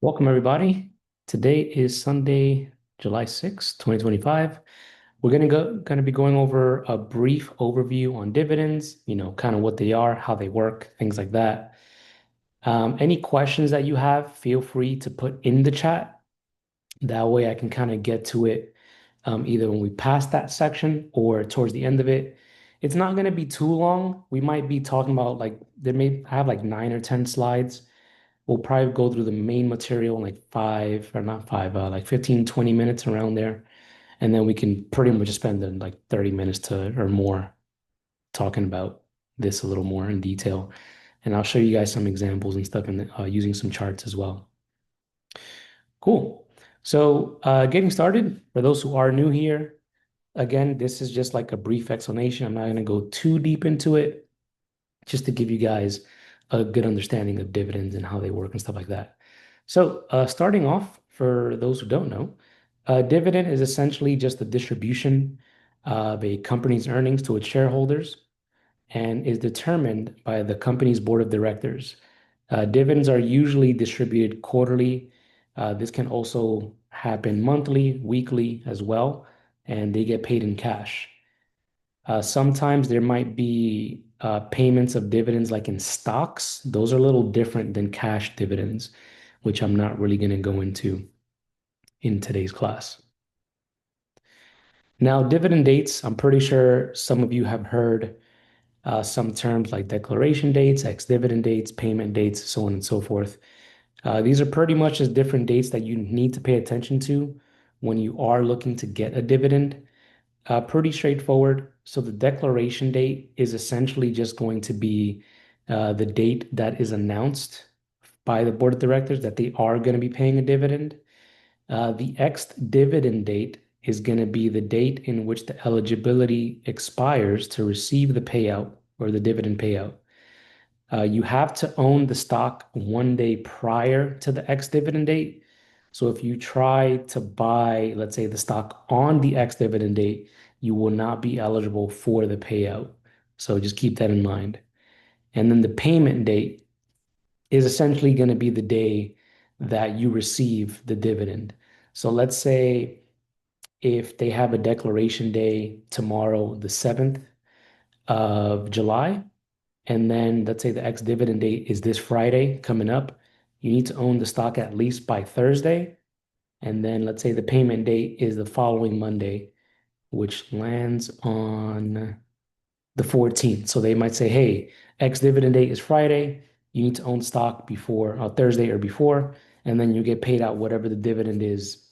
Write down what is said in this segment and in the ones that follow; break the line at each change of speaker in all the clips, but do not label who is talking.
Welcome, everybody. Today is Sunday, July 6th, 2025. We're gonna be going over a brief overview on dividends, kind of what they are, how they work, things like that. Any questions that you have, feel free to put in the chat. That way I can kind of get to it either when we pass that section or towards the end of it. It's not gonna be too long. We might be talking about like there may have like 9 or 10 slides. We'll probably go through the main material in like five, or not five, like 15, 20 minutes around there. And then we can pretty much spend like 30 minutes to or more talking about this a little more in detail. And I'll show you guys some examples and stuff and using some charts as well. Cool. So getting started, for those who are new here, again, this is just like a brief explanation. I'm not going to go too deep into it, just to give you guys a good understanding of dividends and how they work and stuff like that. So, starting off, for those who don't know, a dividend is essentially just a distribution of a company's earnings to its shareholders and is determined by the company's board of directors. Dividends are usually distributed quarterly. This can also happen monthly, weekly as well, and they get paid in cash. Sometimes there might be payments of dividends like in stocks. Those are a little different than cash dividends, which I'm not really going to go into in today's class. Now, dividend dates, I'm pretty sure some of you have heard some terms like declaration dates, ex-dividend dates, payment dates, so on and so forth. These are pretty much just different dates that you need to pay attention to when you are looking to get a dividend. Pretty straightforward. So the declaration date is essentially just going to be the date that is announced by the board of directors that they are going to be paying a dividend. The ex-dividend date is going to be the date in which the eligibility expires to receive the payout or the dividend payout. You have to own the stock one day prior to the ex-dividend date. So if you try to buy, let's say, the stock on the ex-dividend date, you will not be eligible for the payout. So just keep that in mind. And then the payment date is essentially going to be the day that you receive the dividend. So let's say if they have a declaration day tomorrow, the 7th of July, and then let's say the ex-dividend date is this Friday coming up, you need to own the stock at least by Thursday. And then let's say the payment date is the following Monday, which lands on the 14th. So they might say, hey, ex-dividend date is Friday. You need to own stock before Thursday or before, and then you get paid out whatever the dividend is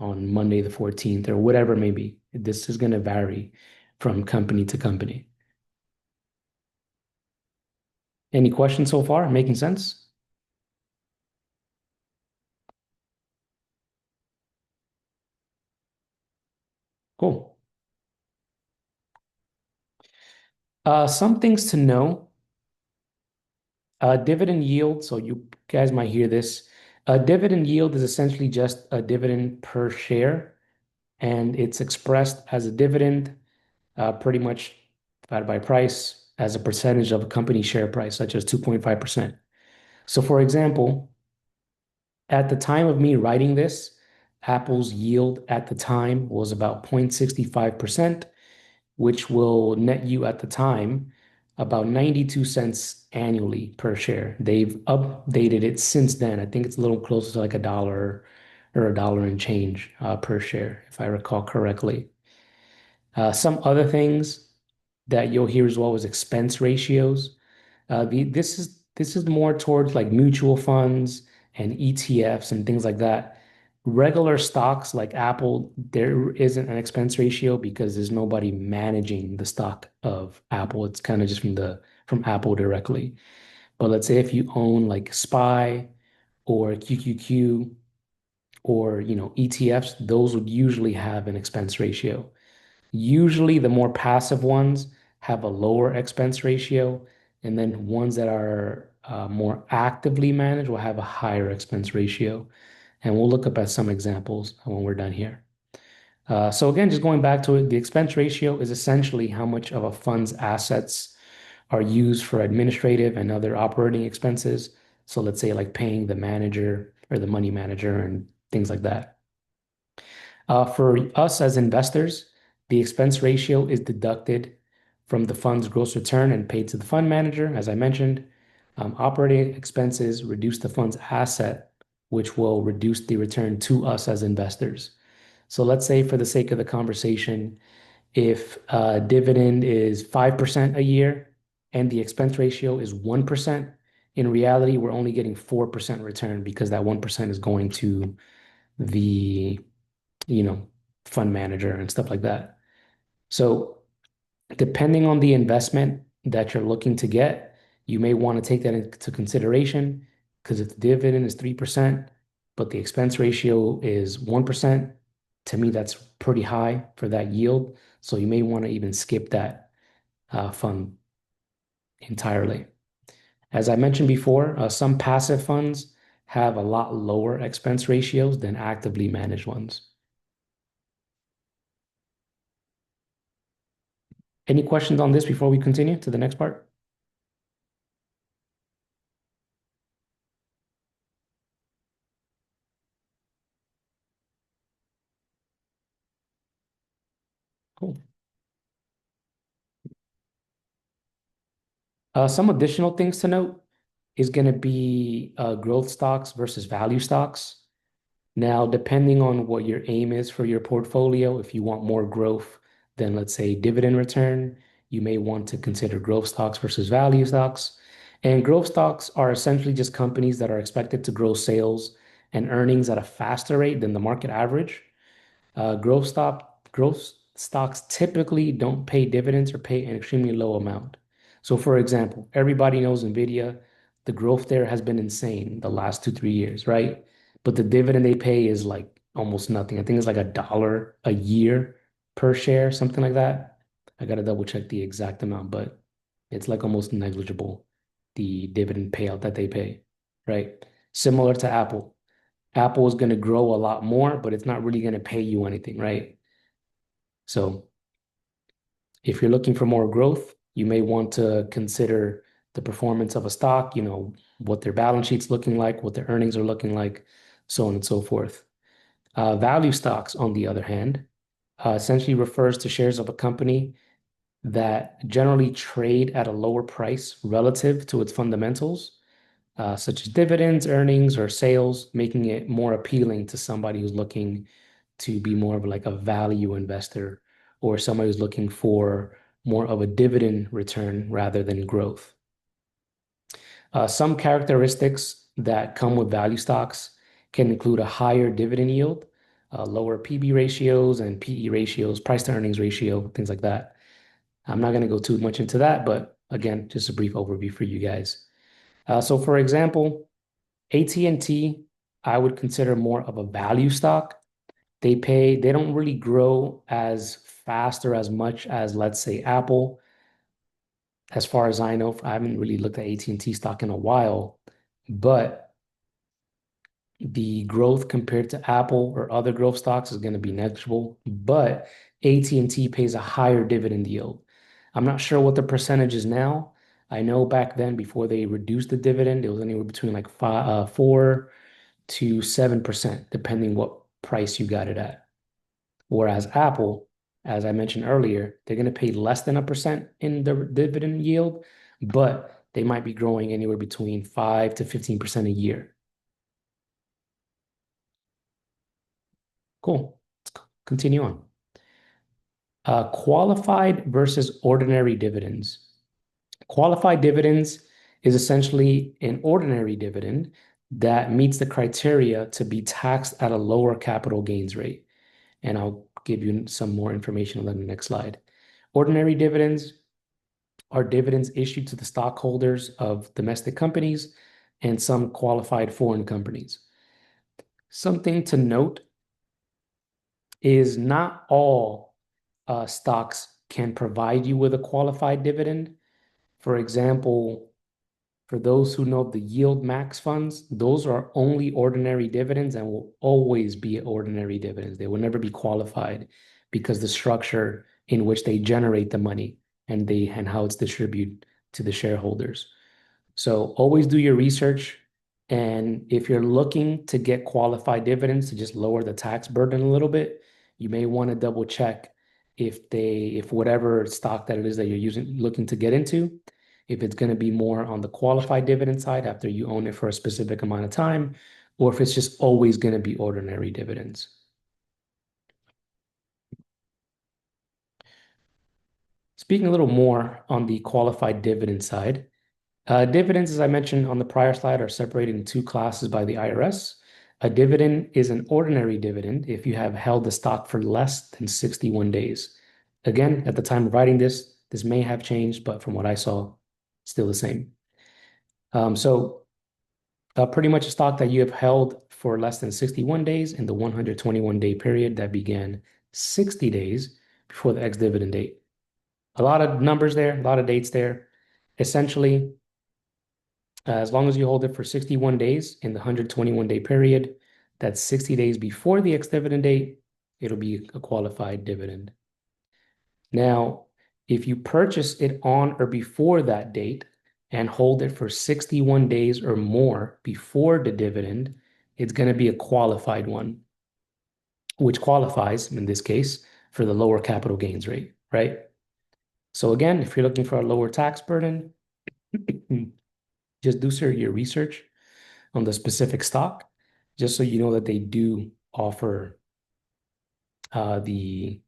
on Monday the 14th or whatever it may be. This is going to vary from company to company. Any questions so far? Making sense? Cool. Some things to know. Dividend yield. So you guys might hear this. A dividend yield is essentially just a dividend per share, and it's expressed as a dividend, pretty much divided by price as a percentage of a company share price, such as 2.5%. So, for example, at the time of me writing this, Apple's yield at the time was about 0.65%, which will net you at the time about 92 cents annually per share. They've updated it since then. I think it's a little closer to like a dollar or a dollar and change per share, if I recall correctly. Some other things that you'll hear as well as expense ratios. This is more towards like mutual funds and ETFs and things like that. Regular stocks like Apple, there isn't an expense ratio because there's nobody managing the stock of Apple. It's kind of just from Apple directly. But let's say if you own like SPY or QQQ or ETFs, those would usually have an expense ratio. Usually, the more passive ones have a lower expense ratio, and then ones that are more actively managed will have a higher expense ratio. And we'll look up at some examples when we're done here. So again, just going back to it, the expense ratio is essentially how much of a fund's assets are used for administrative and other operating expenses. So let's say like paying the manager or the money manager and things like that. For us as investors, the expense ratio is deducted from the fund's gross return and paid to the fund manager, as I mentioned. Operating expenses reduce the fund's asset, which will reduce the return to us as investors. So let's say, for the sake of the conversation, if dividend is 5% a year and the expense ratio is 1%, in reality, we're only getting 4% return because that 1% is going to the, you know, fund manager and stuff like that. So depending on the investment that you're looking to get, you may want to take that into consideration, because if the dividend is 3%, but the expense ratio is 1%, to me, that's pretty high for that yield. So you may want to even skip that fund entirely. As I mentioned before, some passive funds have a lot lower expense ratios than actively managed ones. Any questions on this before we continue to the next part? Cool. Some additional things to note is going to be growth stocks versus value stocks. Now, depending on what your aim is for your portfolio, if you want more growth than, let's say, dividend return, you may want to consider growth stocks versus value stocks. And growth stocks are essentially just companies that are expected to grow sales and earnings at a faster rate than the market average. Growth stocks typically don't pay dividends or pay an extremely low amount. So, for example, everybody knows Nvidia, the growth there has been insane the last 2, 3 years, right? But the dividend they pay is like almost nothing. I think it's like $1 a year per share, something like that. I gotta double check the exact amount, but it's like almost negligible, the dividend payout that they pay, right? Similar to Apple. Apple is going to grow a lot more, but it's not really going to pay you anything, right? So if you're looking for more growth, you may want to consider the performance of a stock, what their balance sheet's looking like, what their earnings are looking like, so on and so forth. Value stocks, on the other hand, essentially refers to shares of a company that generally trade at a lower price relative to its fundamentals, such as dividends, earnings, or sales, making it more appealing to somebody who's looking to be more of like a value investor, or somebody who's looking for more of a dividend return rather than growth. Some characteristics that come with value stocks can include a higher dividend yield, lower PB ratios and PE ratios, price to earnings ratio, things like that. I'm not going to go too much into that, but again, just a brief overview for you guys. So for example, AT&T, I would consider more of a value stock. They don't really grow as fast or as much as, let's say, Apple. As far as I know, I haven't really looked at AT&T stock in a while, but the growth compared to Apple or other growth stocks is going to be negligible. But AT&T pays a higher dividend yield. I'm not sure what the percentage is now. I know back then, before they reduced the dividend, it was anywhere between like 4 to 7%, depending what price you got it at. Whereas Apple, as I mentioned earlier, they're going to pay less than 1% in the dividend yield, but they might be growing anywhere between 5 to 15% a year. Cool. Let's continue on. Qualified versus ordinary dividends. Qualified dividends is essentially an ordinary dividend that meets the criteria to be taxed at a lower capital gains rate. And I'll give you some more information on that in the next slide. Ordinary dividends are dividends issued to the stockholders of domestic companies and some qualified foreign companies. Something to note is not all stocks can provide you with a qualified dividend. For example, for those who know the yield max funds, those are only ordinary dividends and will always be ordinary dividends. They will never be qualified because the structure in which they generate the money and how it's distributed to the shareholders. So always do your research And if you're looking to get qualified dividends to just lower the tax burden a little bit, you may want to double check if whatever stock that it is that you're looking to get into, if it's going to be more on the qualified dividend side after you own it for a specific amount of time, or if it's just always going to be ordinary dividends. Speaking a little more on the qualified dividend side, dividends, as I mentioned on the prior slide, are separated in two classes by the IRS. A dividend is an ordinary dividend if you have held the stock for less than 61 days. Again, at the time of writing this may have changed, but from what I saw, still the same. So pretty much a stock that you have held for less than 61 days in the 121-day period that began 60 days before the ex-dividend date. A lot of numbers there, a lot of dates there. Essentially, as long as you hold it for 61 days in the 121-day period, that's 60 days before the ex-dividend date, it'll be a qualified dividend. Now, if you purchase it on or before that date and hold it for 61 days or more before the dividend, it's going to be a qualified one, which qualifies, in this case, for the lower capital gains rate, right? So again, if you're looking for a lower tax burden, just do your research on the specific stock, just so you know that they do offer the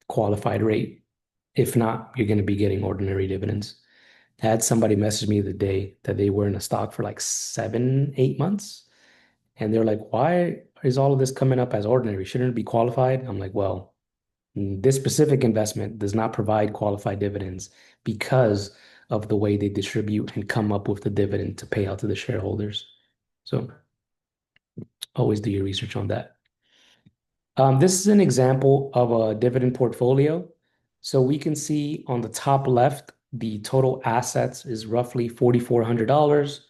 qualified rate. If not, you're going to be getting ordinary dividends. I had somebody message me the day that they were in a stock for like 7, 8 months. And they're like, why is all of this coming up as ordinary? Shouldn't it be qualified? I'm like, well, this specific investment does not provide qualified dividends because of the way they distribute and come up with the dividend to pay out to the shareholders. So always do your research on that. This is an example of a dividend portfolio. So we can see on the top left, the total assets is roughly $4,400.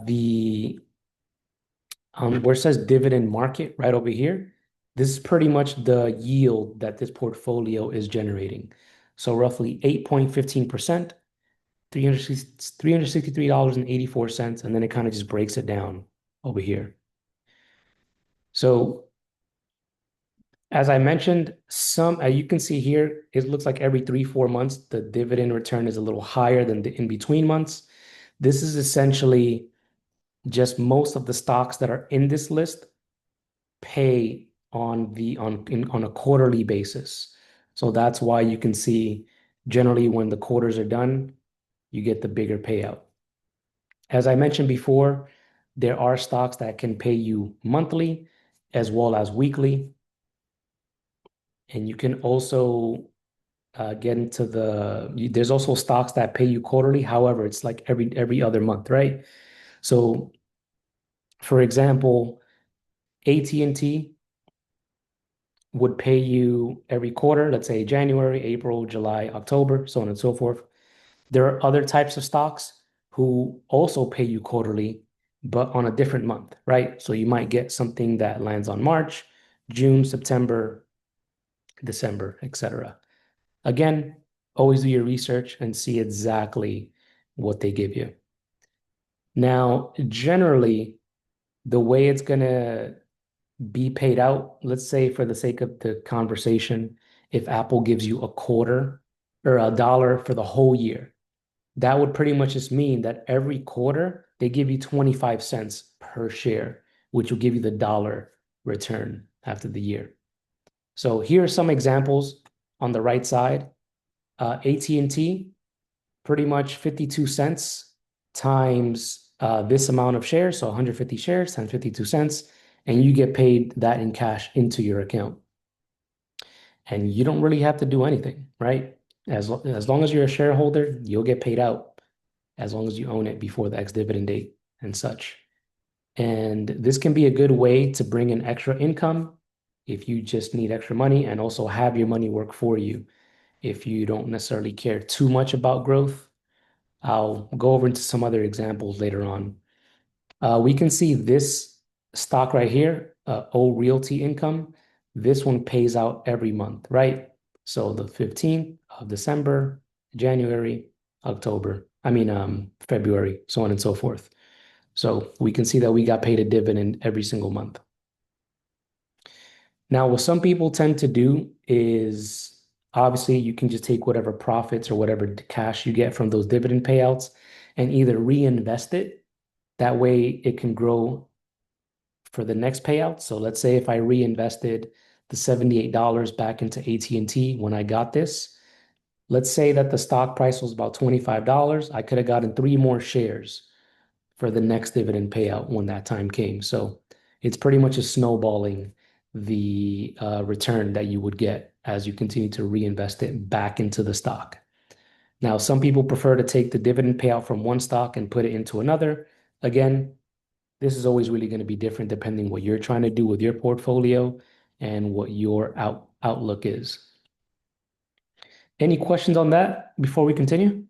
The where it says dividend market right over here, this is pretty much the yield that this portfolio is generating. So roughly 8.15%, $363.84, and then it kind of just breaks it down over here. So as I mentioned, you can see here, it looks like every 3, 4 months, the dividend return is a little higher than the in-between months. This is essentially just most of the stocks that are in this list pay on a quarterly basis. So that's why you can see generally when the quarters are done, you get the bigger payout. As I mentioned before, there are stocks that can pay you monthly as well as weekly. And you can also get into there's also stocks that pay you quarterly. However, it's like every other month, right? So for example, AT&T would pay you every quarter, let's say January, April, July, October, so on and so forth. There are other types of stocks who also pay you quarterly, but on a different month, right? So you might get something that lands on March, June, September, December, etc. Again, always do your research and see exactly what they give you. Now, generally, the way it's going to be paid out, let's say for the sake of the conversation, if Apple gives you a quarter or $1 for the whole year, that would pretty much just mean that every quarter they give you 25 cents per share, which will give you the dollar return after the year. So here are some examples on the right side. AT&T, pretty much 52 cents times this amount of shares, so 150 shares times 52 cents, and you get paid that in cash into your account. And you don't really have to do anything, right? As long as you're a shareholder, you'll get paid out as long as you own it before the ex-dividend date and such. And this can be a good way to bring in extra income if you just need extra money and also have your money work for you if you don't necessarily care too much about growth. I'll go over into some other examples later on. We can see this stock right here, O Realty Income. This one pays out every month, right? So the 15th of December, January, February, so on and so forth. So we can see that we got paid a dividend every single month. Now, what some people tend to do is obviously you can just take whatever profits or whatever cash you get from those dividend payouts and either reinvest it. That way it can grow for the next payout. So let's say if I reinvested the $78 back into AT&T when I got this, let's say that the stock price was about $25. I could have gotten three more shares for the next dividend payout when that time came. So it's pretty much a snowballing the return that you would get as you continue to reinvest it back into the stock. Now, some people prefer to take the dividend payout from one stock and put it into another. Again, this is always really going to be different depending what you're trying to do with your portfolio and what your outlook is. Any questions on that before we continue?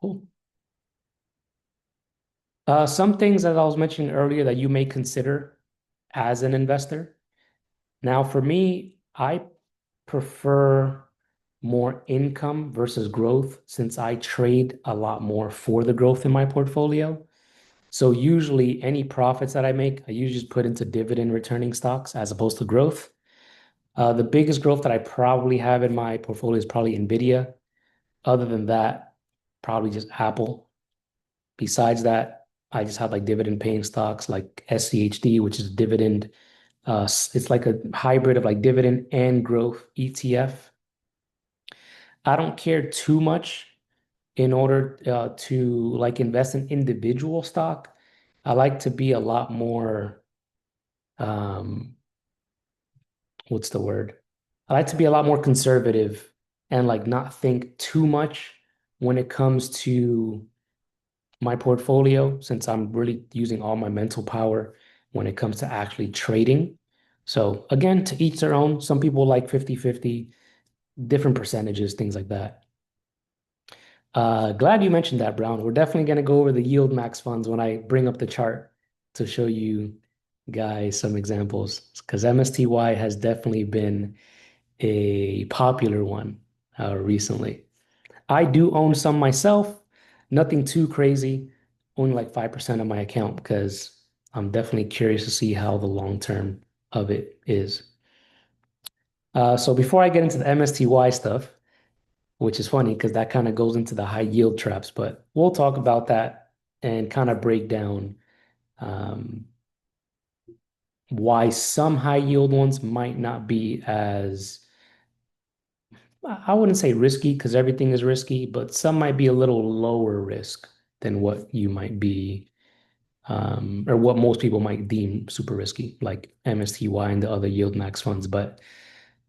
Cool. Some things that I was mentioning earlier that you may consider as an investor. Now, for me, I prefer more income versus growth since I trade a lot more for the growth in my portfolio. So usually any profits that I make, I usually just put into dividend returning stocks as opposed to growth. The biggest growth that I probably have in my portfolio is probably Nvidia. Other than that, probably just Apple. Besides that, I just have like dividend paying stocks like SCHD, which is dividend. It's like a hybrid of like dividend and growth ETF. I don't care too much in order to like invest in individual stock. I like to be a lot more, um, what's the word? I like to be a lot more conservative and like not think too much when it comes to my portfolio, since I'm really using all my mental power when it comes to actually trading. So again, to each their own. Some people like 50-50, different percentages, things like that. Glad you mentioned that, Brown. We're definitely going to go over the yield max funds when I bring up the chart to show you guys some examples, because MSTY has definitely been a popular one recently. I do own some myself, nothing too crazy, only like 5% of my account because I'm definitely curious to see how the long term of it is. So before I get into the MSTY stuff, which is funny because that kind of goes into the high yield traps, but we'll talk about that and kind of break down um, why some high yield ones might not be as, I wouldn't say risky because everything is risky, but some might be a little lower risk than what you might be, or what most people might deem super risky, like MSTY and the other yield max funds. But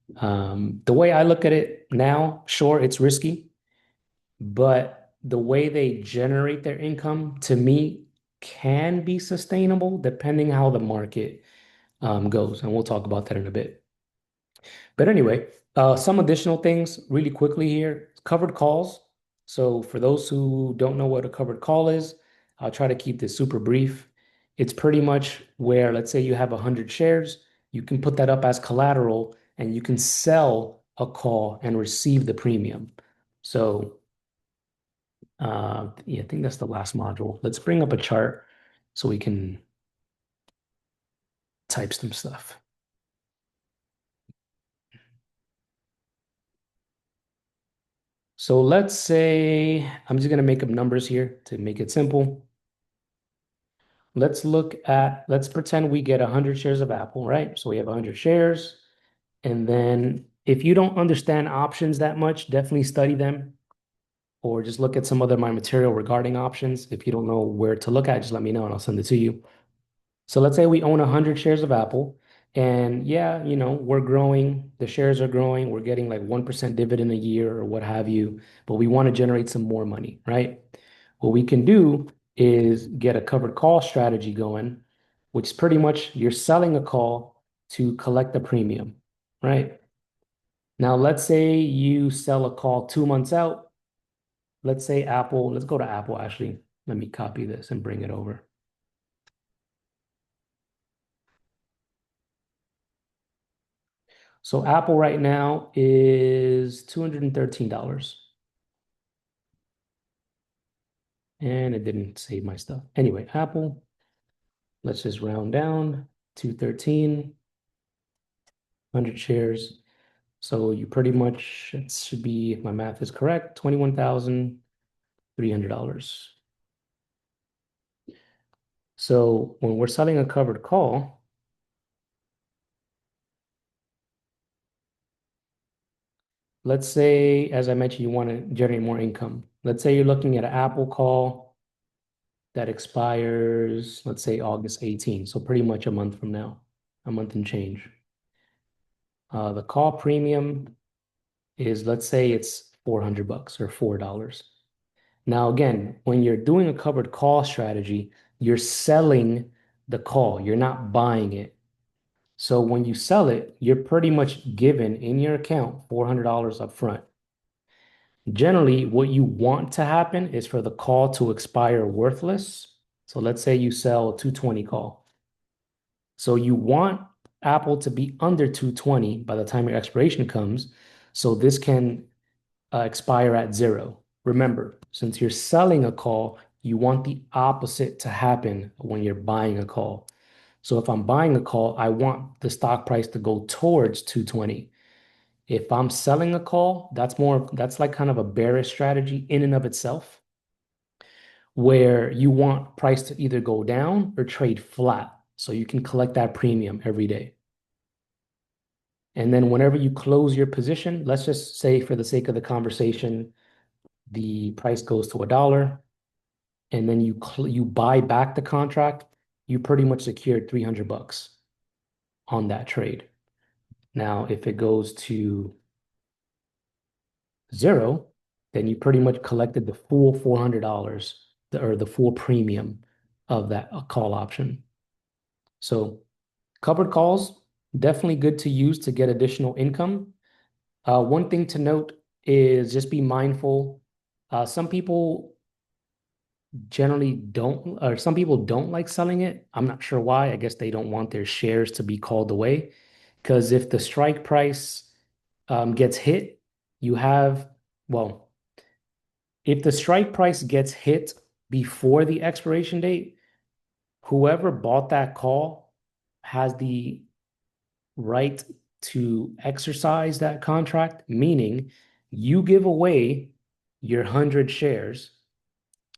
the way I look at it now, sure, it's risky, but the way they generate their income to me can be sustainable depending how the market goes. And we'll talk about that in a bit. But anyway, some additional things really quickly here. Covered calls. So for those who don't know what a covered call is, I'll try to keep this super brief. It's pretty much where, let's say you have 100 shares, you can put that up as collateral and you can sell a call and receive the premium. So yeah, I think that's the last module. Let's bring up a chart so we can type some stuff. So let's say I'm just going to make up numbers here to make it simple. Let's pretend we get 100 shares of Apple, right? So we have 100 shares. And then if you don't understand options that much, definitely study them or just look at some other my material regarding options. If you don't know where to look at, just let me know and I'll send it to you. So let's say we own 100 shares of Apple and yeah, we're growing, the shares are growing, we're getting like 1% dividend a year or what have you, but we want to generate some more money, right? What we can do is get a covered call strategy going, which is pretty much you're selling a call to collect the premium, right? Now, let's say you sell a call 2 months out. Let's say Apple, let's go to Apple actually. Let me copy this and bring it over. So Apple right now is $213. And it didn't save my stuff. Anyway, Apple, let's just round down, 213, 100 shares. So you pretty much, it should be, if my math is correct, $21,300. So when we're selling a covered call, let's say, as I mentioned, you want to generate more income. Let's say you're looking at an Apple call that expires, let's say August 18th. So pretty much a month from now, a month and change. The call premium is, let's say it's 400 bucks or $4. Now, again, when you're doing a covered call strategy, you're selling the call, you're not buying it. So when you sell it, you're pretty much given in your account $400 up front. Generally, what you want to happen is for the call to expire worthless. So let's say you sell a 220 call. So you want Apple to be under 220 by the time your expiration comes. So this can expire at zero. Remember, since you're selling a call, you want the opposite to happen when you're buying a call. So if I'm buying a call, I want the stock price to go towards 220. If I'm selling a call, that's like kind of a bearish strategy in and of itself, where you want price to either go down or trade flat so you can collect that premium every day. And then whenever you close your position, let's just say for the sake of the conversation, the price goes to $1 and then you buy back the contract, you pretty much secured 300 bucks on that trade. Now, if it goes to zero, then you pretty much collected the full $400 or the full premium of that call option. So covered calls, definitely good to use to get additional income. One thing to note is just be mindful. Some people generally don't, or some people don't like selling it. I'm not sure why. I guess they don't want their shares to be called away. Because if the strike price gets hit, you have, well, if the strike price gets hit before the expiration date, whoever bought that call has the right to exercise that contract, meaning you give away your 100 shares,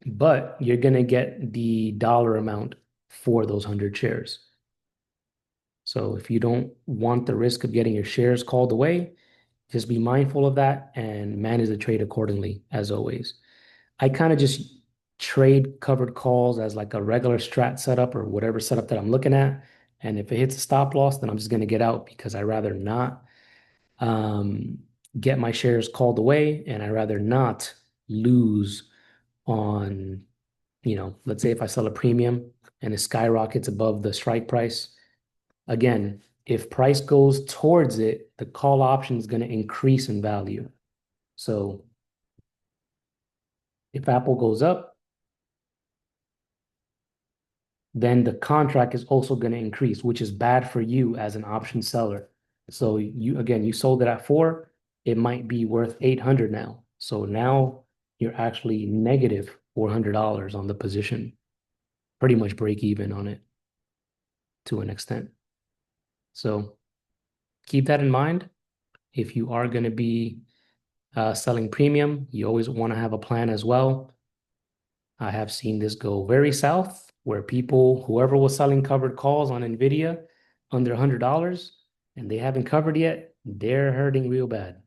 but you're going to get the dollar amount for those 100 shares. So if you don't want the risk of getting your shares called away, just be mindful of that and manage the trade accordingly, as always. I kind of just trade covered calls as like a regular strat setup or whatever setup that I'm looking at. And if it hits a stop loss, then I'm just going to get out because I rather not um, get my shares called away and I rather not lose on, let's say if I sell a premium and it skyrockets above the strike price. Again, if price goes towards it, the call option is going to increase in value. So if Apple goes up, then the contract is also going to increase, which is bad for you as an option seller. So you sold it at 4, it might be worth 800 now. So now you're actually negative $400 on the position, pretty much break even on it to an extent. So keep that in mind. If you are going to be selling premium, you always want to have a plan as well. I have seen this go very south where whoever was selling covered calls on Nvidia under $100 and they haven't covered yet, they're hurting real bad.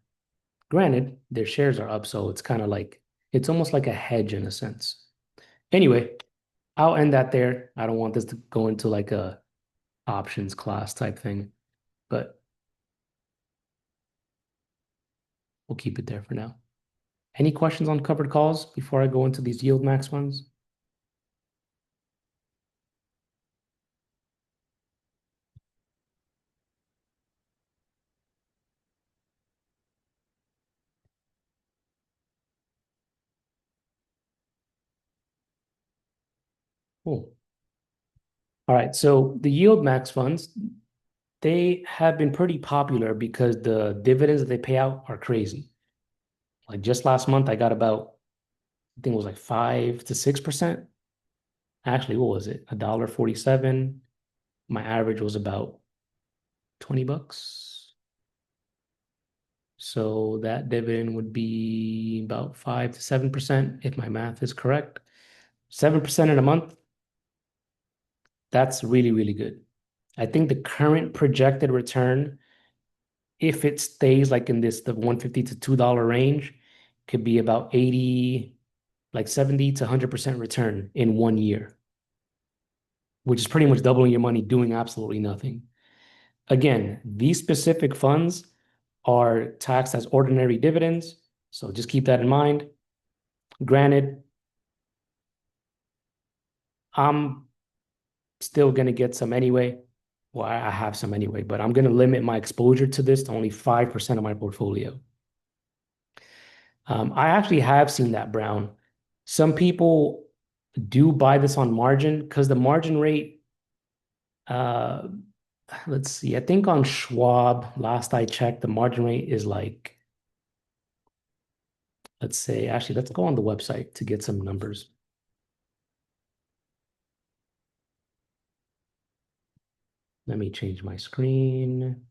Granted, their shares are up, so it's almost like a hedge in a sense. Anyway, I'll end that there. I don't want this to go into like a options class type thing, but we'll keep it there for now. Any questions on covered calls before I go into these yield max ones? Cool. All right, so the yield max funds, They have been pretty popular because the dividends that they pay out are crazy. Like just last month, I got about, I think it was like 5 to 6%. Actually, what was it? $1.47. My average was about 20 bucks. So that dividend would be about 5 to 7% if my math is correct. 7% in a month, that's really, really good. I think the current projected return, if it stays like in this, the 150 to $2 range, could be about 80, like 70 to 100% return in 1 year, which is pretty much doubling your money doing absolutely nothing. Again, these specific funds are taxed as ordinary dividends, so just keep that in mind. Granted, I'm still going to get some anyway. Well, I have some anyway, but I'm going to limit my exposure to this to only 5% of my portfolio. I actually have seen that, Brown. Some people do buy this on margin because the margin rate, uh, let's see, I think on Schwab, last I checked, the margin rate is like, let's say, actually, let's go on the website to get some numbers. Let me change my screen.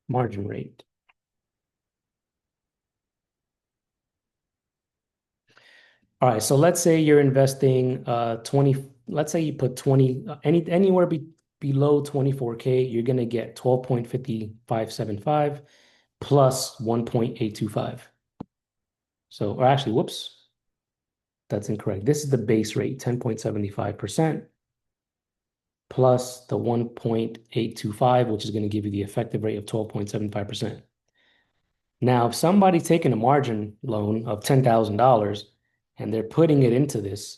Margin rate. All right, so let's say you're investing 20, let's say you put 20 anywhere below 24K, you're going to get 12.5575 plus 1.825. So, or actually, whoops, that's incorrect. This is the base rate, 10.75% plus the 1.825, which is going to give you the effective rate of 12.75%. Now, if somebody's taking a margin loan of $10,000 and they're putting it into this,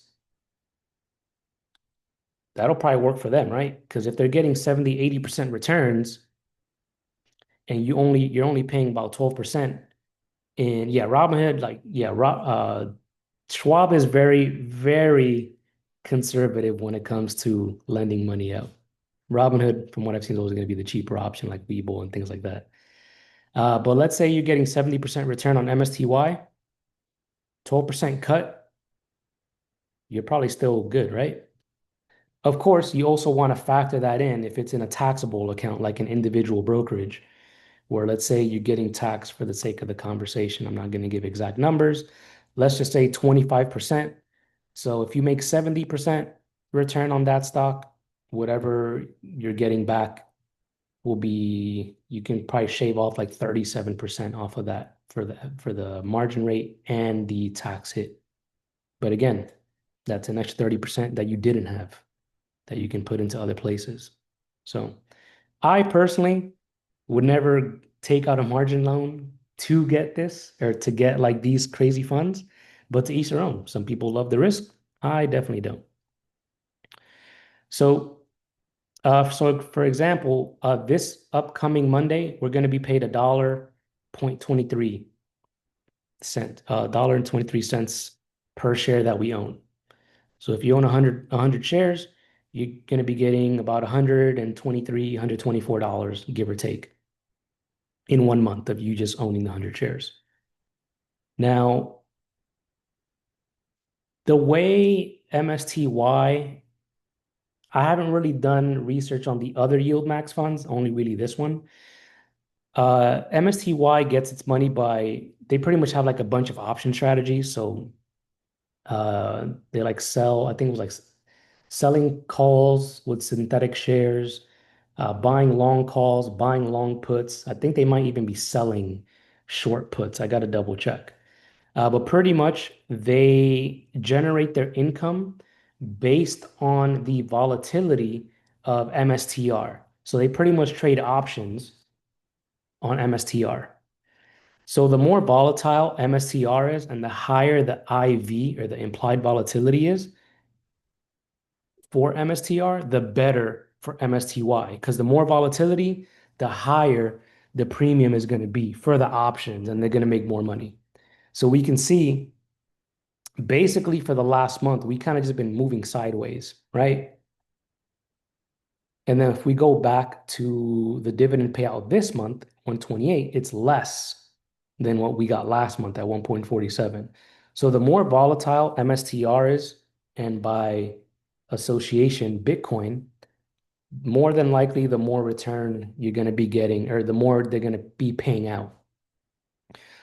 that'll probably work for them, right? Because if they're getting 70, 80% returns and you're only paying about 12%, and yeah, Robinhood, like, yeah, Schwab is very, very conservative when it comes to lending money out. Robinhood, from what I've seen, is always going to be the cheaper option, like Webull and things like that. But let's say you're getting 70% return on MSTY, 12% cut, you're probably still good, right? Of course, you also want to factor that in if it's in a taxable account, like an individual brokerage, where let's say you're getting taxed for the sake of the conversation. I'm not going to give exact numbers. Let's just say 25%. So if you make 70% return on that stock, whatever you're getting back will be, you can probably shave off like 37% off of that for the margin rate and the tax hit. But again, that's an extra 30% that you didn't have that you can put into other places. So I personally would never take out a margin loan to get this or to get like these crazy funds, but to each their own. Some people love the risk. I definitely don't. So, so for example, this upcoming Monday, we're going to be paid a dollar point 23 cent, $1.23 per share that we own. So if you own 100 shares, you're going to be getting about 123, $124, give or take, in 1 month of you just owning the 100 shares. Now, the way MSTY, I haven't really done research on the other yield max funds, only really this one. MSTY gets its money by, they pretty much have like a bunch of option strategies. So they like sell, I think it was like selling calls with synthetic shares, buying long calls, buying long puts. I think they might even be selling short puts. I got to double check. But pretty much they generate their income based on the volatility of MSTR. So they pretty much trade options on MSTR. So the more volatile MSTR is and the higher the IV or the implied volatility is for MSTR, the better for MSTY. Because the more volatility, the higher the premium is going to be for the options and they're going to make more money. So we can see basically for the last month, we kind of just been moving sideways, right? And then if we go back to the dividend payout this month, 128, it's less than what we got last month at 1.47. So the more volatile MSTR is, and by association, Bitcoin, more than likely the more return you're going to be getting, or the more they're going to be paying out.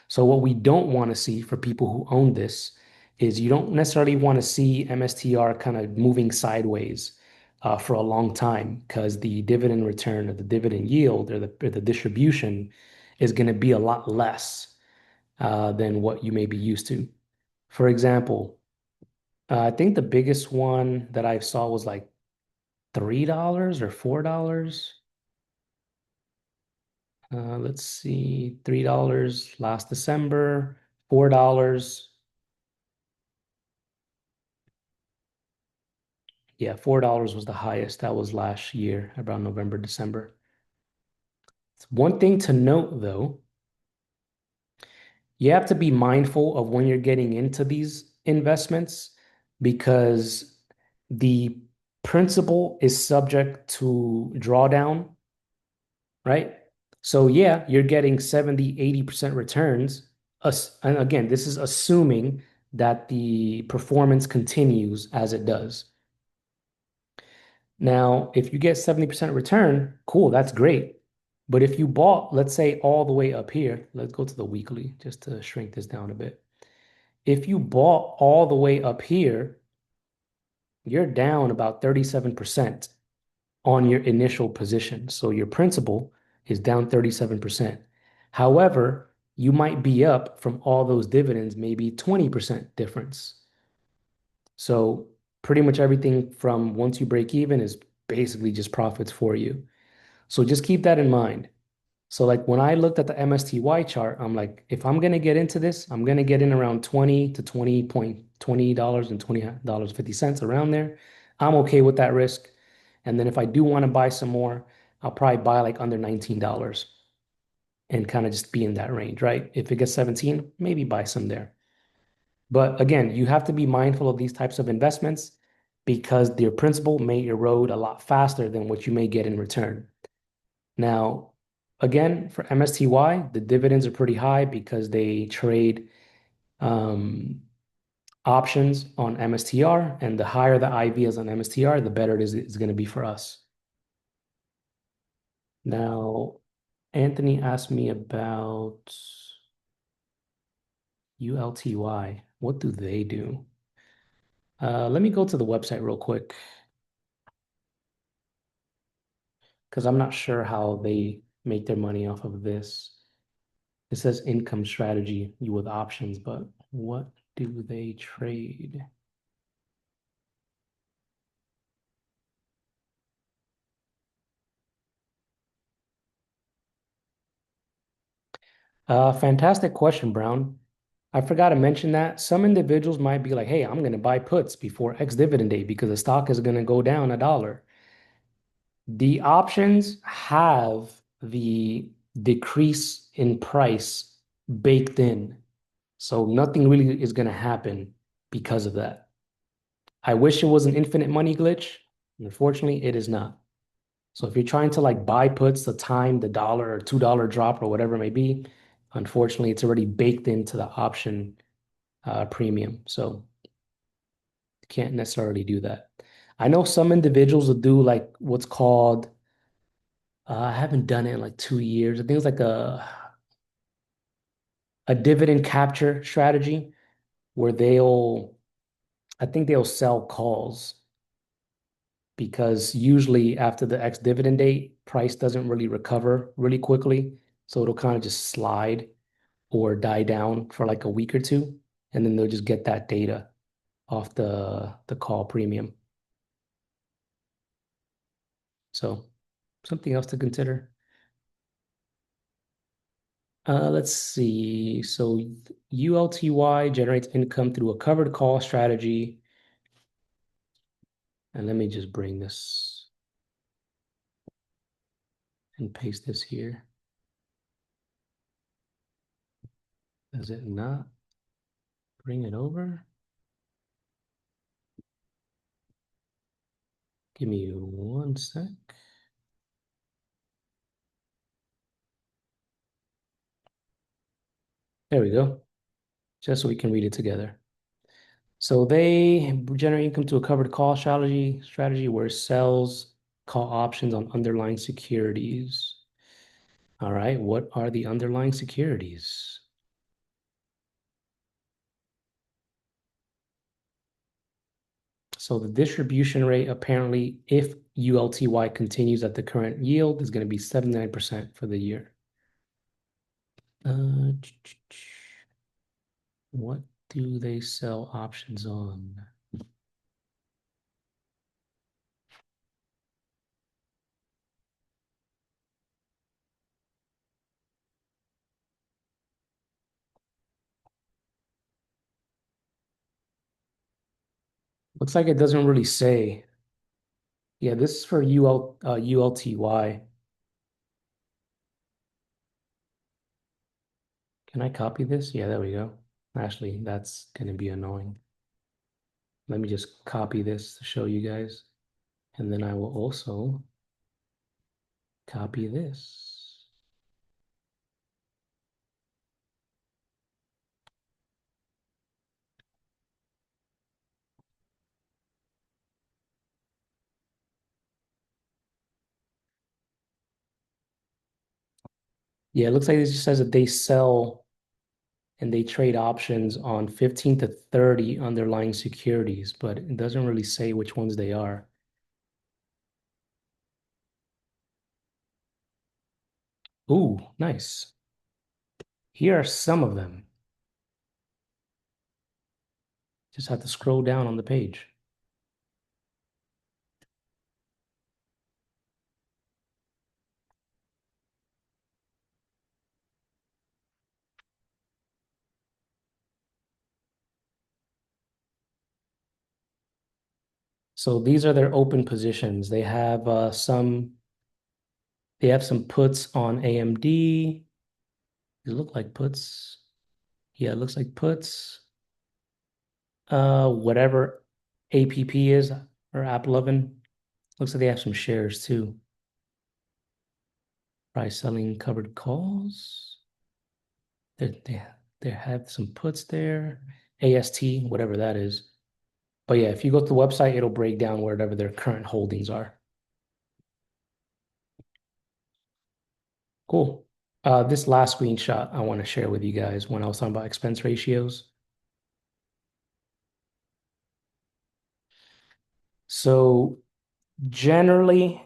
So what we don't want to see for people who own this is you don't necessarily want to see MSTR kind of moving sideways for a long time because the dividend return or the dividend yield or the distribution is going to be a lot less than what you may be used to. For example, I think the biggest one that I saw was like $3 or $4. Let's see, $3 last December, $4. Yeah, $4 was the highest. That was last year, around November, December. One thing to note, though, you have to be mindful of when you're getting into these investments because the principal is subject to drawdown, right? So, yeah, you're getting 70, 80% returns. And again, this is assuming that the performance continues as it does. Now, if you get 70% return, cool, that's great. But if you bought, let's say, all the way up here, let's go to the weekly just to shrink this down a bit. If you bought all the way up here, you're down about 37% on your initial position. So your principal is down 37%. However, you might be up from all those dividends, maybe 20% difference. So pretty much everything from once you break even is basically just profits for you. So just keep that in mind. So like when I looked at the MSTY chart, I'm like, if I'm gonna get into this, I'm gonna get in around 20 to 20 dollars and $20.50 around there. I'm okay with that risk. And then if I do want to buy some more, I'll probably buy like under $19 and kind of just be in that range, right? If it gets 17, maybe buy some there. But again, you have to be mindful of these types of investments because their principal may erode a lot faster than what you may get in return. Now, again, for MSTY, the dividends are pretty high because they trade um, options on MSTR, and the higher the IV is on MSTR, the better it's going to be for us. Now, Anthony asked me about ULTY. What do they do? Let me go to the website real quick because I'm not sure how they make their money off of this. It says income strategy you with options, but what do they trade? Fantastic question, Brown. I forgot to mention that some individuals might be like, hey, I'm going to buy puts before ex-dividend date because the stock is going to go down $1. The options have the decrease in price baked in. So nothing really is going to happen because of that. I wish it was an infinite money glitch. Unfortunately, it is not. So if you're trying to like buy puts the time the dollar or $2 drop or whatever it may be, unfortunately, it's already baked into the option premium. So you can't necessarily do that. I know some individuals will do like what's called, I haven't done it in like 2 years. I think it's like a dividend capture strategy where I think they'll sell calls because usually after the ex-dividend date, price doesn't really recover really quickly. So it'll kind of just slide or die down for like a week or two, and then they'll just get that data off the call premium. So something else to consider. Let's see. So ULTY generates income through a covered call strategy. And let me just bring this and paste this here. Does it not bring it over? Give me one sec. There we go. Just so we can read it together. So they generate income to a covered call strategy where sells call options on underlying securities. All right, what are the underlying securities? So the distribution rate apparently, if ULTY continues at the current yield, is going to be 79% for the year. What do they sell options on? Looks like it doesn't really say. Yeah, this is for ULTY. Can I copy this? Yeah, there we go. Actually, that's going to be annoying. Let me just copy this to show you guys. And then I will also copy this. Yeah, it looks like it just says that they sell and they trade options on 15 to 30 underlying securities, but it doesn't really say which ones they are. Ooh, nice. Here are some of them. Just have to scroll down on the page. So these are their open positions. They have some puts on AMD. They look like puts. Yeah, it looks like puts. Whatever APP is or AppLovin. Looks like they have some shares too. Price selling covered calls. They have some puts there. AST, whatever that is. But yeah, if you go to the website, it'll break down whatever their current holdings are. Cool. This last screenshot I want to share with you guys when I was talking about expense ratios. So generally,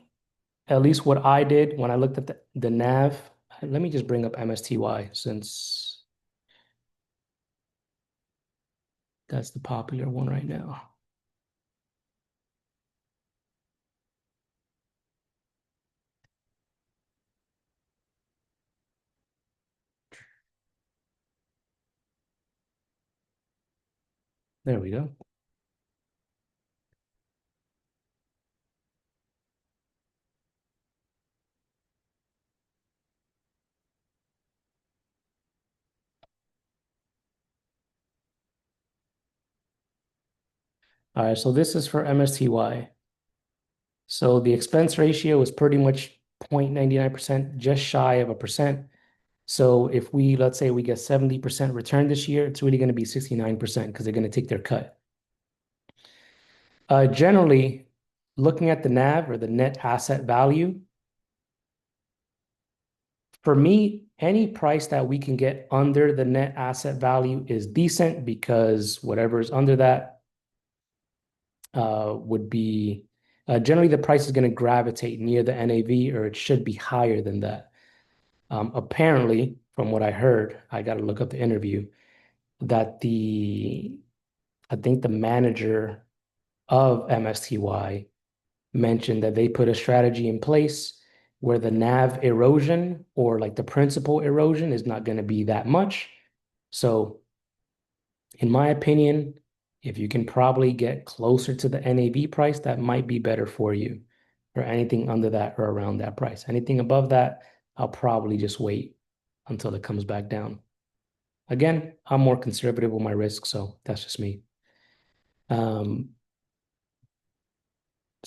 at least what I did when I looked at the NAV, let me just bring up MSTY since that's the popular one right now. There we go. All right, so this is for MSTY. So the expense ratio is pretty much 0.99%, just shy of a percent. So if let's say we get 70% return this year, it's really going to be 69% because they're going to take their cut. Generally, looking at the NAV or the net asset value, for me, any price that we can get under the net asset value is decent because whatever is under that would be generally the price is going to gravitate near the NAV or it should be higher than that. Apparently, from what I heard, I got to look up the interview, that I think the manager of MSTY mentioned that they put a strategy in place where the NAV erosion or like the principal erosion is not going to be that much. So, in my opinion, if you can probably get closer to the NAV price, that might be better for you, or anything under that or around that price. Anything above that, I'll probably just wait until it comes back down. Again, I'm more conservative with my risk, so that's just me.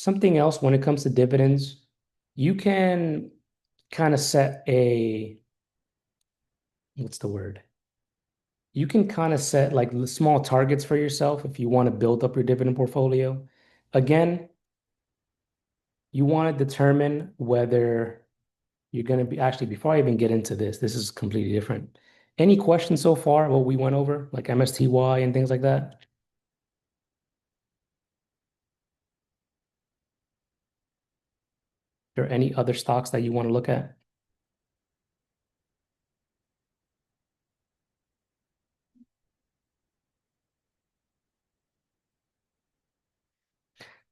something else when it comes to dividends, you can kind of set what's the word? You can kind of set like small targets for yourself if you want to build up your dividend portfolio. Again, you want to determine whether you're going to be actually, before I even get into this, this is completely different. Any questions so far what we went over, like MSTY and things like that? Or any other stocks that you want to look at?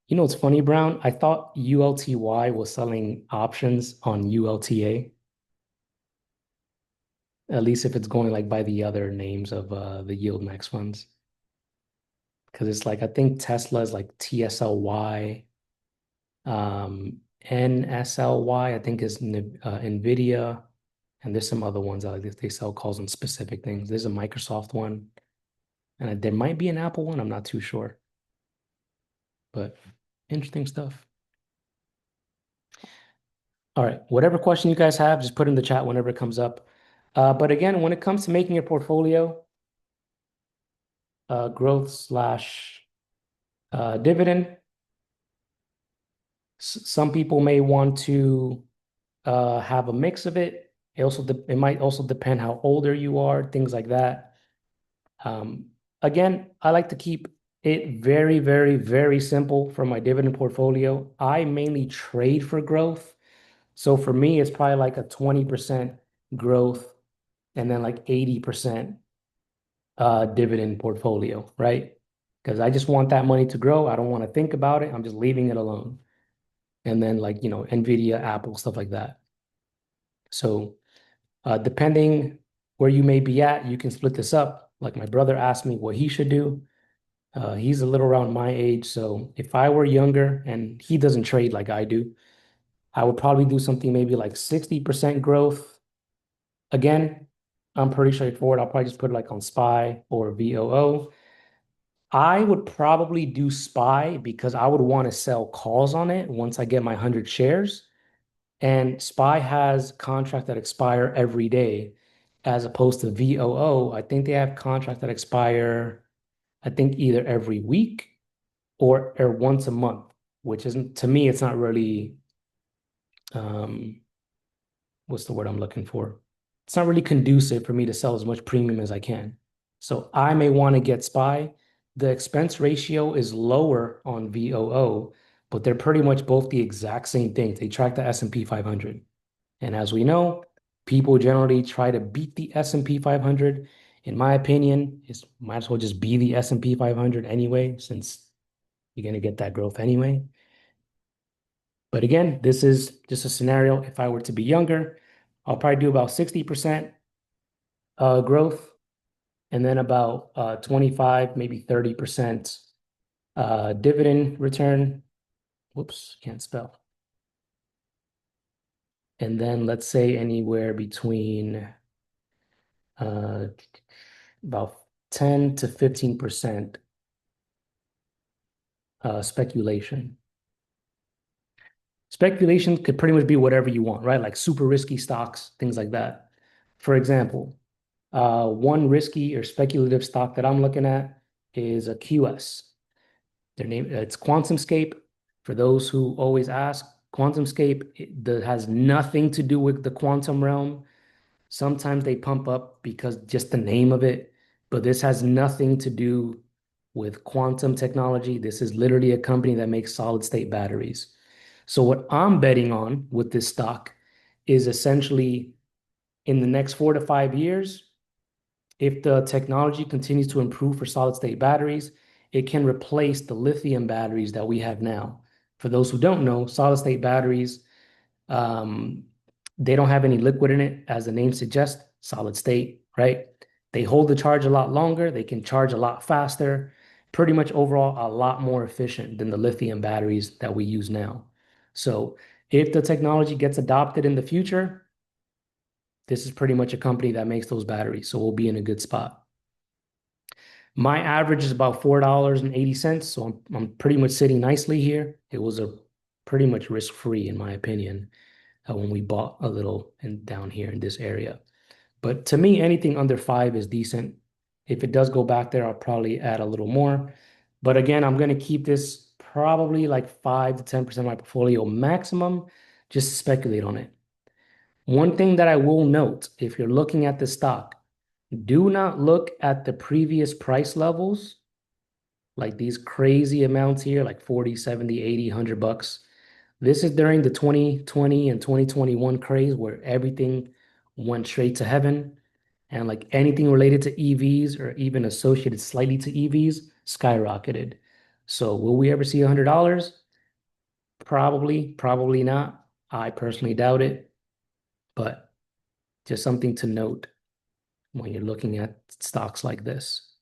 You know, it's funny, Brown. I thought ULTY was selling options on ULTA, at least if it's going like by the other names of the yield max funds. Because it's like I think Tesla is like TSLY, NSLY, I think is NVIDIA, and there's some other ones that like they sell calls on specific things. There's a Microsoft one, and there might be an Apple one. I'm not too sure, but interesting stuff. All right, whatever question you guys have, just put in the chat whenever it comes up. But again, when it comes to making your portfolio, growth slash dividend, some people may want to have a mix of it. It might also depend how older you are, things like that. Um, Again, I like to keep it very, very, very simple for my dividend portfolio. I mainly trade for growth. So for me, it's probably like a 20% growth and then like 80% dividend portfolio, right? Because I just want that money to grow. I don't want to think about it. I'm just leaving it alone. And then like, NVIDIA, Apple, stuff like that. So depending where you may be at, you can split this up. Like my brother asked me what he should do. He's a little around my age. So if I were younger and he doesn't trade like I do, I would probably do something maybe like 60% growth. Again, I'm pretty straightforward. I'll probably just put it like on SPY or VOO. I would probably do SPY because I would want to sell calls on it once I get my 100 shares. And SPY has contracts that expire every day, as opposed to VOO. I think they have contracts that expire, I think either every week or once a month, which isn't, to me, it's not really, um, what's the word I'm looking for? It's not really conducive for me to sell as much premium as I can. So I may want to get SPY. The expense ratio is lower on VOO, but they're pretty much both the exact same thing. They track the S&P 500. And as we know, people generally try to beat the S&P 500. In my opinion, it might as well just be the S&P 500 anyway, since you're going to get that growth anyway. But again, this is just a scenario. If I were to be younger, I'll probably do about 60% growth and then about 25, maybe 30% dividend return. Whoops, can't spell. And then let's say anywhere between uh, about 10 to 15% speculation. Speculation could pretty much be whatever you want, right? Like super risky stocks, things like that. For example, one risky or speculative stock that I'm looking at is a QS. Their name, it's QuantumScape. For those who always ask, QuantumScape has nothing to do with the quantum realm. Sometimes they pump up because just the name of it, but this has nothing to do with quantum technology. This is literally a company that makes solid state batteries. So what I'm betting on with this stock is essentially in the next 4 to 5 years, if the technology continues to improve for solid state batteries, it can replace the lithium batteries that we have now. For those who don't know, solid state batteries, um, they don't have any liquid in it, as the name suggests, solid state, right? They hold the charge a lot longer, they can charge a lot faster, pretty much overall a lot more efficient than the lithium batteries that we use now. So if the technology gets adopted in the future, this is pretty much a company that makes those batteries, so we'll be in a good spot. My average is about $4.80, so I'm pretty much sitting nicely here. It was a pretty much risk-free in my opinion when we bought a little and down here in this area. But to me, anything under five is decent. If it does go back there, I'll probably add a little more. But again, I'm going to keep this probably like 5 to 10% of my portfolio maximum, just to speculate on it. One thing that I will note, if you're looking at the stock, do not look at the previous price levels, like these crazy amounts here, like 40, 70, 80, $100. This is during the 2020 and 2021 craze where everything went straight to heaven. And like anything related to EVs or even associated slightly to EVs skyrocketed. So will we ever see $100? Probably, probably not. I personally doubt it, but just something to note when you're looking at stocks like this.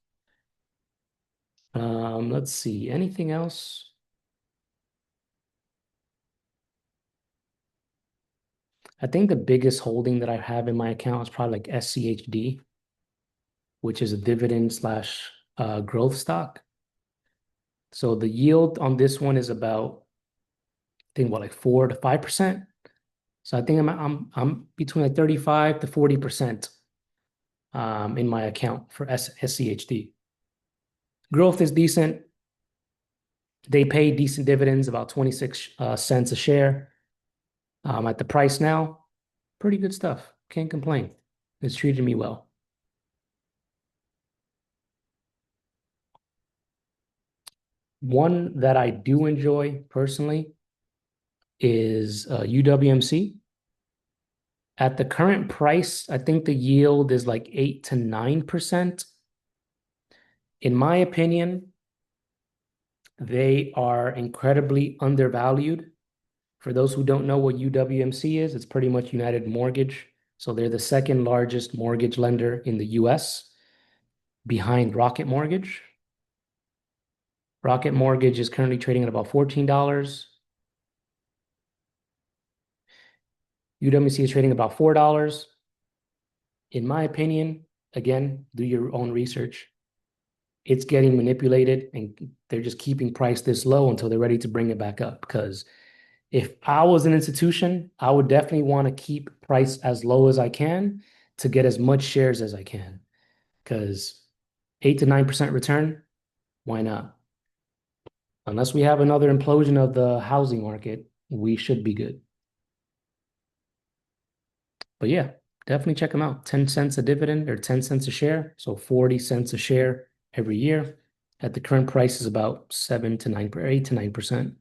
Let's see, anything else? I think the biggest holding that I have in my account is probably like SCHD, which is a dividend slash growth stock. So the yield on this one is about, I think, what, like 4 to 5%. So I think I'm between like 35 to 40% in my account for SCHD. Growth is decent. They pay decent dividends, about 26 cents a share. At the price now, pretty good stuff. Can't complain. It's treated me well. One that I do enjoy personally is UWMC. At the current price, I think the yield is like 8 to 9%. In my opinion, they are incredibly undervalued. For those who don't know what UWMC is, it's pretty much United Mortgage. So they're the second largest mortgage lender in the US behind Rocket Mortgage. Rocket Mortgage is currently trading at about $14. UWMC is trading about $4. In my opinion, again, do your own research. It's getting manipulated and they're just keeping price this low until they're ready to bring it back up. Because if I was an institution, I would definitely want to keep price as low as I can to get as much shares as I can. Because 8 to 9% return, why not? Unless we have another implosion of the housing market, we should be good. But yeah, definitely check them out. 10 cents a dividend or 10 cents a share. So 40 cents a share every year. At the current price is about 7 to 9, 8 to 9%.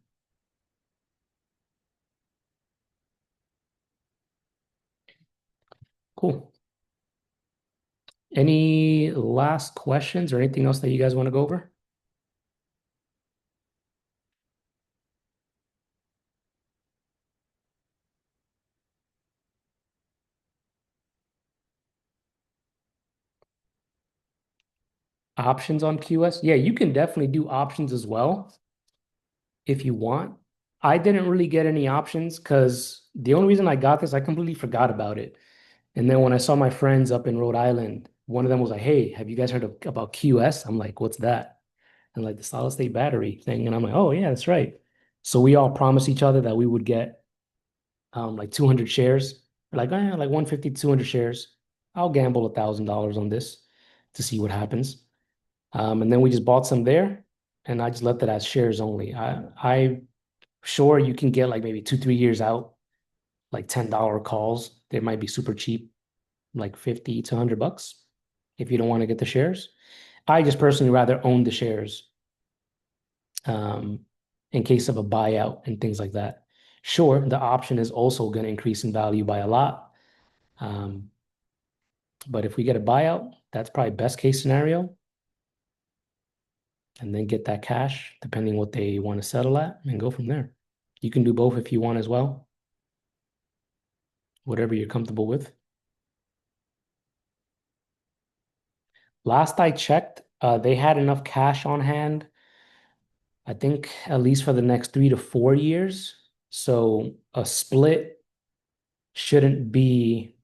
Cool. Any last questions or anything else that you guys want to go over? Options on QS? Yeah, you can definitely do options as well if you want. I didn't really get any options because the only reason I got this, I completely forgot about it. And then when I saw my friends up in Rhode Island, one of them was like, "Hey, have you guys heard about QS?" I'm like, "What's that?" And like the solid state battery thing. And I'm like, "Oh yeah, that's right." So we all promised each other that we would get like 200 shares. We're like, like 150, 200 shares. I'll gamble $1,000 on this to see what happens. And then we just bought some there, and I just left it as shares only. I sure you can get like maybe 2, 3 years out, like $10 calls. They might be super cheap, like 50 to $100 if you don't want to get the shares. I just personally rather own the shares um, in case of a buyout and things like that. Sure, the option is also going to increase in value by a lot. Um, but if we get a buyout, that's probably best case scenario. And then get that cash, depending what they want to settle at, and go from there. You can do both if you want as well, whatever you're comfortable with. Last I checked, they had enough cash on hand, I think at least for the next 3 to 4 years. So a split shouldn't be,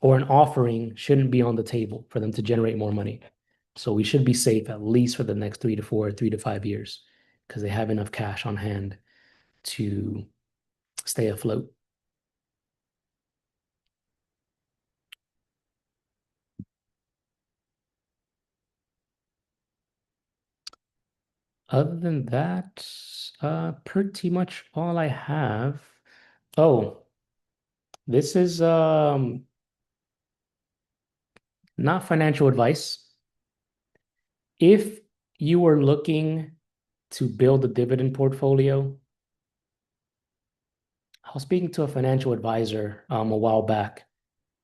or an offering shouldn't be on the table for them to generate more money. So we should be safe at least for the next 3 to 4, 3 to 5 years because they have enough cash on hand to stay afloat. Other than that, pretty much all I have. Oh, this is not financial advice. If you were looking to build a dividend portfolio, I was speaking to a financial advisor a while back,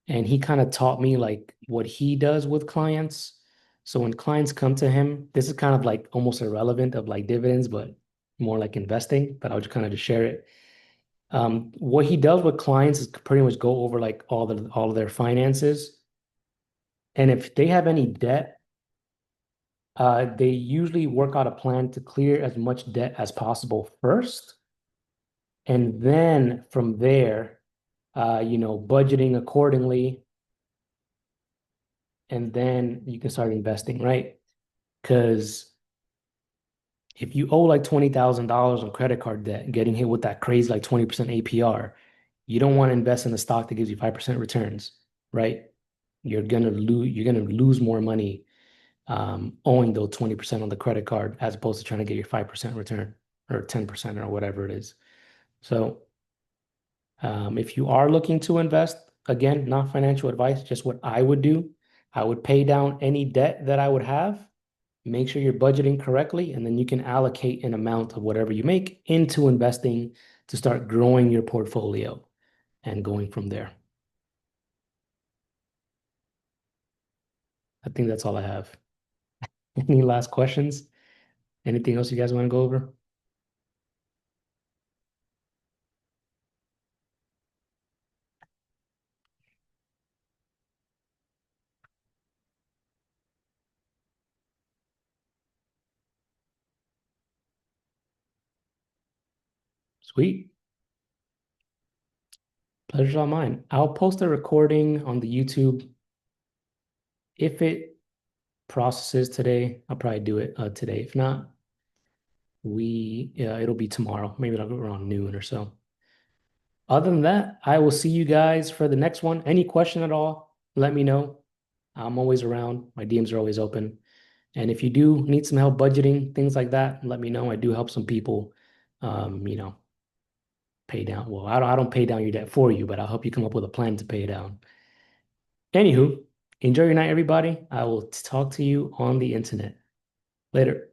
and he kind of taught me like what he does with clients. So when clients come to him, this is kind of like almost irrelevant of like dividends, but more like investing. But I'll just kind of just share it. What he does with clients is pretty much go over like all of their finances, and if they have any debt, they usually work out a plan to clear as much debt as possible first, and then from there, budgeting accordingly, and then you can start investing, right? Because if you owe like $20,000 on credit card debt, getting hit with that crazy like 20% APR, you don't want to invest in a stock that gives you 5% returns, right? You're gonna lose more money owing those 20% on the credit card as opposed to trying to get your 5% return or 10% or whatever it is. So if you are looking to invest, again, not financial advice, just what I would do. I would pay down any debt that I would have, make sure you're budgeting correctly, and then you can allocate an amount of whatever you make into investing to start growing your portfolio and going from there. I think that's all I have. Any last questions? Anything else you guys want to go over? Sweet. Pleasure's all mine. I'll post a recording on the YouTube. If it processes today, I'll probably do it today. If not, it'll be tomorrow, maybe like around noon or so. Other than that, I will see you guys for the next one. Any question at all, let me know. I'm always around. My DMs are always open. And if you do need some help budgeting, things like that, let me know. I do help some people, um, you know, pay down. Well, I don't pay down your debt for you, but I'll help you come up with a plan to pay it down. Anywho, enjoy your night, everybody. I will talk to you on the internet. Later.